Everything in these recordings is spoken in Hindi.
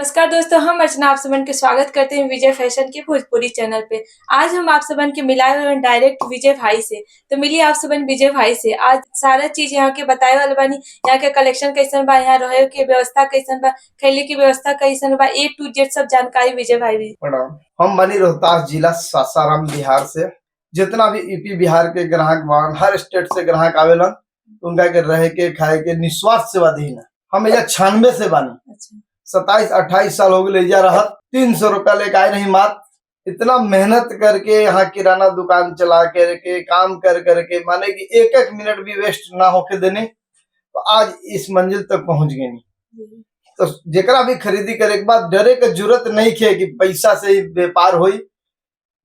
नमस्कार दोस्तों, हम अर्चना आप सबन के स्वागत करते हैं विजय फैशन के भोजपुरी चैनल पे। आज हम आप सबन के मिलाए हुए हैं डायरेक्ट विजय भाई से। तो मिलिए आप सबन विजय भाई से। आज सारा चीज यहाँ के बताए वाले बानी। यहाँ के कलेक्शन कैसन बा, यहाँ रहे के व्यवस्था कैसन बा, खेले की व्यवस्था कैसन बा, A to Z सब जानकारी विजय भाई भी। प्रणाम। हम बनी रोहतास जिला सासाराम बिहार से। जितना भी यूपी बिहार के ग्राहक बान, हर स्टेट से ग्राहक आवेलन, उनका के रहे के खाए के निस्वार्थ सेवा दीना। हम एजा 96 से बानी। 27-28 साल हो गए रहा। 300 रुपया लेके आए नहीं मात। इतना मेहनत करके यहाँ किराना दुकान चला करके काम कर करके माने कि एक एक मिनट भी वेस्ट ना होके देने, तो आज इस मंजिल तक पहुंच गए नहीं। तो जेकरा भी खरीदी करे के बाद डरे के जरूरत नहीं है कि पैसा से ही व्यापार होई।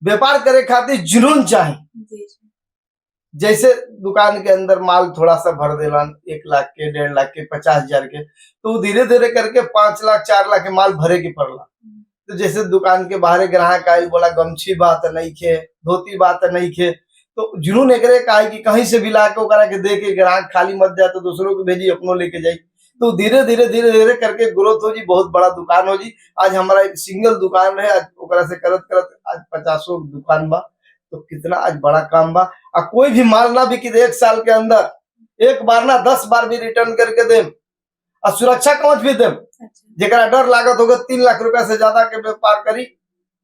व्यापार करे खातिर जुनून चाहिए। जैसे दुकान के अंदर माल थोड़ा सा भर देलन 1 लाख के, 1.5 लाख के, 50,000 के, तो धीरे धीरे करके 5 लाख 4 लाख के माल भरे के पड़ला। तो जैसे दुकान के बाहर ग्राहक आयल, बोला गमछी बात नहीं खे, धोती बात नहीं खे, तो जुनून एकरे का है कि कहीं से भी ला के ओकरा के दे के ग्राहक खाली मत जाए तो दूसरों को भेजी, अपनों लेके जाई। तो धीरे धीरे करके ग्रोथ हो जी, बहुत बड़ा दुकान हो जी। आज हमारा एक सिंगल दुकान है, आज ओकरा से करत करत आज 50 दुकान बा। तो कितना आज बड़ा काम बा। कोई भी माल ना बिकी 1 साल के अंदर, एक बार ना 10 बार भी रिटर्न करके दे, और सुरक्षा कवच भी दे। जेकरा डर लागत होगा 3 लाख रुपया से ज्यादा के व्यापार करी,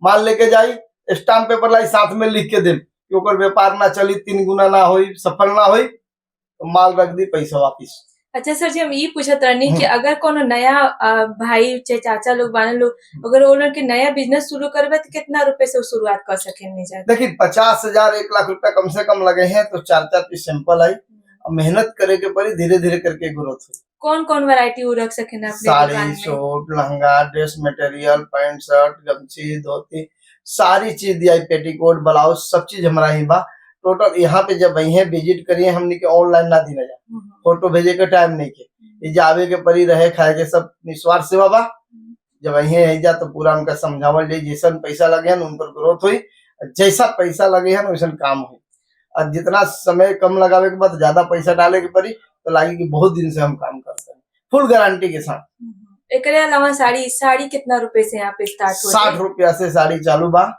माल लेके जाई, स्टाम्प पेपर लाई साथ में लिख के दे कि ओकर व्यापार ना चली, 3 गुना ना होई, सफल ना होई, तो माल रख दी, पैसा वापिस। अच्छा सर जी, हम ये पूछत रहनी कि अगर कोनो नया भाई चाचा लोग बाने लोग, अगर वो लोग के नया बिजनेस शुरू करबे तो कितना रुपए से शुरुआत कर सकेंगे? देखिए 50,000 1 लाख रुपया कम से कम लगे हैं, तो 4-4 पीस सैंपल आई। मेहनत करे के पड़ी, धीरे धीरे करके ग्रोथ हुई। कौन कौन वैरायटी वो रख सके ना अपने दुकान साड़ी, में? Suit, lehenga, dress material, pant shirt, गमछी, धोती, सारी चीज दिया, पेटीकोट, ब्लाउज, सब चीज हमारा ही बा। टोटल यहाँ पे जब वही विजिट करिए, हमने के ऑनलाइन ना दी जा, फोटो भेजे के टाइम नहीं के, जावे के परी रहे खाए के सब निस्वार्थ सेवा बा। जब वही जा तो पूरा उनका समझावल जाए, जैसा पैसा लगे हैं उन पर ग्रोथ हुई, जैसा पैसा लगे हैं वैसा काम हुई। और जितना समय कम लगावे के बाद ज्यादा पैसा डाले के पड़ी, तो लगे कि बहुत दिन से हम काम करते हैं, फुल गारंटी के साथ। एकरे अलावा साड़ी कितना रुपए से यहाँ पे स्टार्ट होती है? 60 रुपया से साड़ी चालू बा।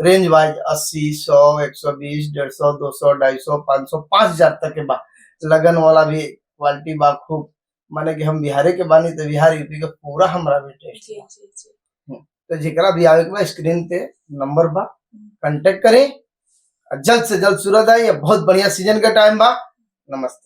रेंज वाइज 80, 100, 120, 150, 200, 250, 500, 5,000 तक के बा। लगन वाला भी क्वालिटी बा खूब। माने कि हम बिहारे के बानी, तो बिहार यूपी का पूरा हमारा भी टेस्ट बा। तो जेकरा भी आवे के बा, स्क्रीन पे नंबर बा, कांटेक्ट करें। जल्द से जल्द सूरत आई। बहुत बढ़िया सीजन का टाइम बा। नमस्ते।